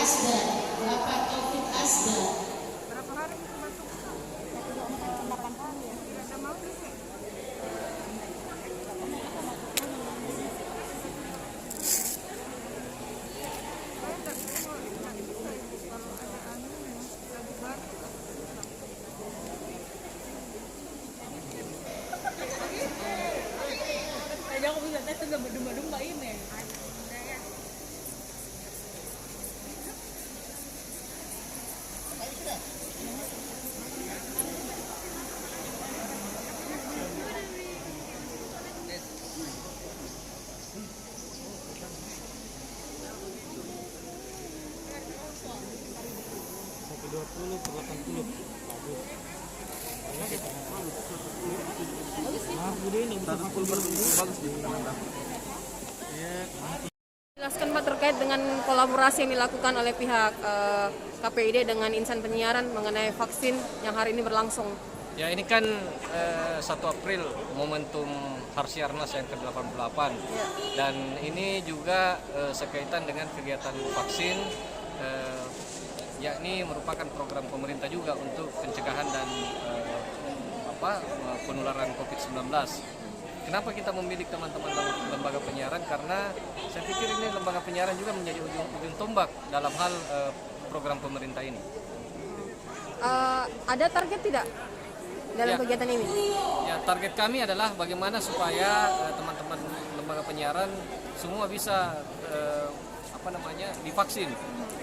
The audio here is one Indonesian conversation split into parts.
Asda, Bapak Taufik Asda. Berapa hari itu masuk? 8 hari ya. Tidak ada mau sih. Saya tak bisa kalau ada anu yang kita bubar. Kayaknya aku bisa tes nggak berdomba-domba ini. Jelaskan Pak terkait dengan kolaborasi yang dilakukan oleh pihak KPID dengan insan penyiaran mengenai vaksin yang hari ini berlangsung. Ya, ini kan 1 April momentum Harsiarnas yang ke-88 dan ini juga sekaitan dengan kegiatan vaksin, yakni merupakan program pemerintah juga untuk pencegahan dan penularan COVID-19. Kenapa kita memilih teman-teman lembaga penyiaran? Karena saya pikir ini lembaga penyiaran juga menjadi ujung tombak dalam hal program pemerintah ini. Ada target tidak dalam kegiatan ini? Ya, target kami adalah bagaimana supaya teman-teman lembaga penyiaran semua bisa divaksin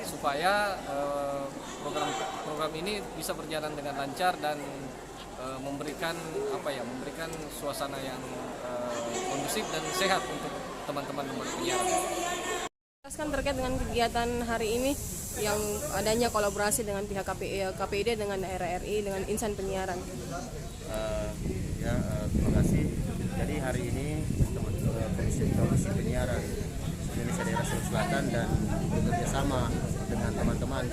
supaya program ini bisa berjalan dengan lancar dan memberikan suasana yang kondusif dan sehat untuk teman-teman lembaga penyiaran. Jelaskan terkait dengan kegiatan hari ini yang adanya kolaborasi dengan pihak KPID dengan daerah RI dengan insan penyiaran. Terima kasih. Jadi hari ini Komisi Penyiaran Indonesia Daerah Sulawesi Selatan dan bekerjasama dengan teman-teman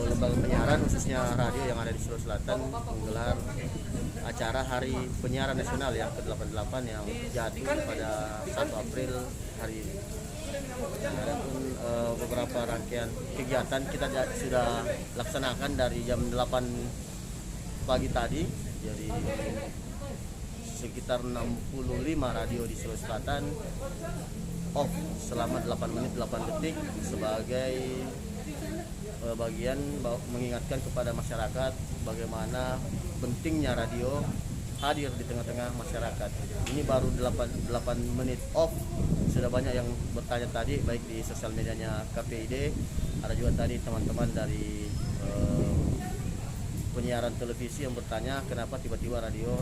lembaga penyiaran khususnya radio yang ada di Sulawesi Selatan menggelar acara Hari Penyiaran Nasional yang ke-88 yang jatuh pada 1 April hari ini. Ada pun beberapa rangkaian kegiatan kita sudah laksanakan dari jam 8 pagi tadi, jadi sekitar 65 radio di Sulawesi Selatan off selama 8 menit 8 detik sebagai bagian mengingatkan kepada masyarakat bagaimana pentingnya radio hadir di tengah-tengah masyarakat. Ini baru 8 menit off, sudah banyak yang bertanya tadi baik di sosial medianya KPID, ada juga tadi teman-teman dari penyiaran televisi yang bertanya kenapa tiba-tiba radio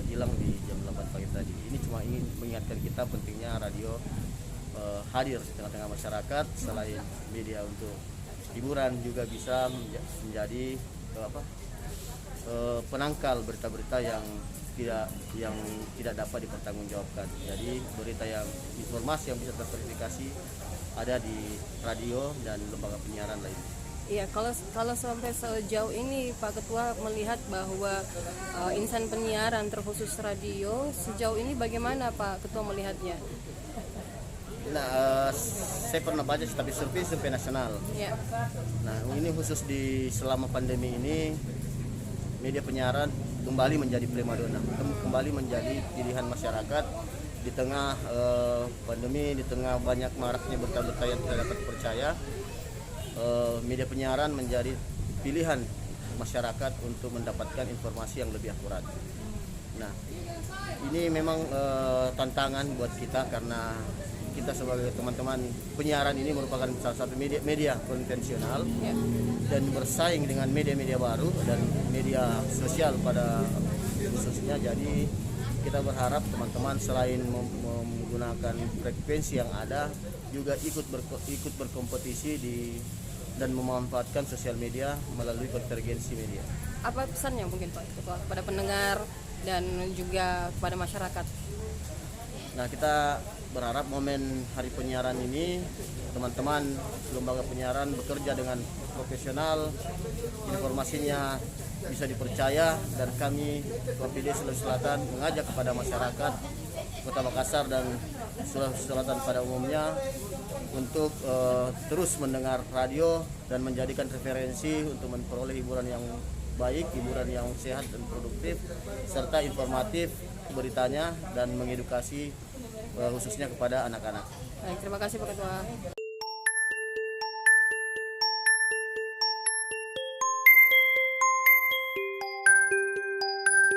hilang di jam 8 pagi tadi. Ini cuma ingin mengingatkan kita pentingnya radio hadir di tengah-tengah masyarakat. Selain media untuk hiburan juga bisa menjadi penangkal berita-berita yang tidak dapat dipertanggungjawabkan. Jadi informasi yang bisa terverifikasi ada di radio dan lembaga penyiaran lain. Iya, kalau sampai sejauh ini Pak Ketua melihat bahwa insan penyiaran terkhusus radio sejauh ini bagaimana Pak Ketua melihatnya? Nah, saya pernah baca tapi survei nasional. Ya. Nah, ini khusus di selama pandemi ini media penyiaran kembali menjadi primadona, kembali menjadi pilihan masyarakat di tengah pandemi, di tengah banyak maraknya berita-berita yang tidak dapat dipercaya. Media penyiaran menjadi pilihan masyarakat untuk mendapatkan informasi yang lebih akurat. Nah, ini memang tantangan buat kita karena kita sebagai teman-teman penyiaran ini merupakan salah satu media konvensional dan bersaing dengan media-media baru dan media sosial pada khususnya. Jadi kita berharap teman-teman selain menggunakan frekuensi yang ada juga ikut berkompetisi dan memanfaatkan sosial media melalui konvergensi media. Apa pesannya mungkin Pak Ketua kepada pendengar dan juga kepada masyarakat? Nah, kita berharap momen Hari Penyiaran ini teman-teman lembaga penyiaran bekerja dengan profesional, informasinya bisa dipercaya, dan kami KPID Sulawesi Selatan mengajak kepada masyarakat Kota Makassar dan Sulawesi Selatan pada umumnya untuk terus mendengar radio dan menjadikan referensi untuk memperoleh hiburan yang baik, hiburan yang sehat dan produktif, serta informatif beritanya dan mengedukasi khususnya kepada anak-anak. Baik, terima kasih Pak Ketua.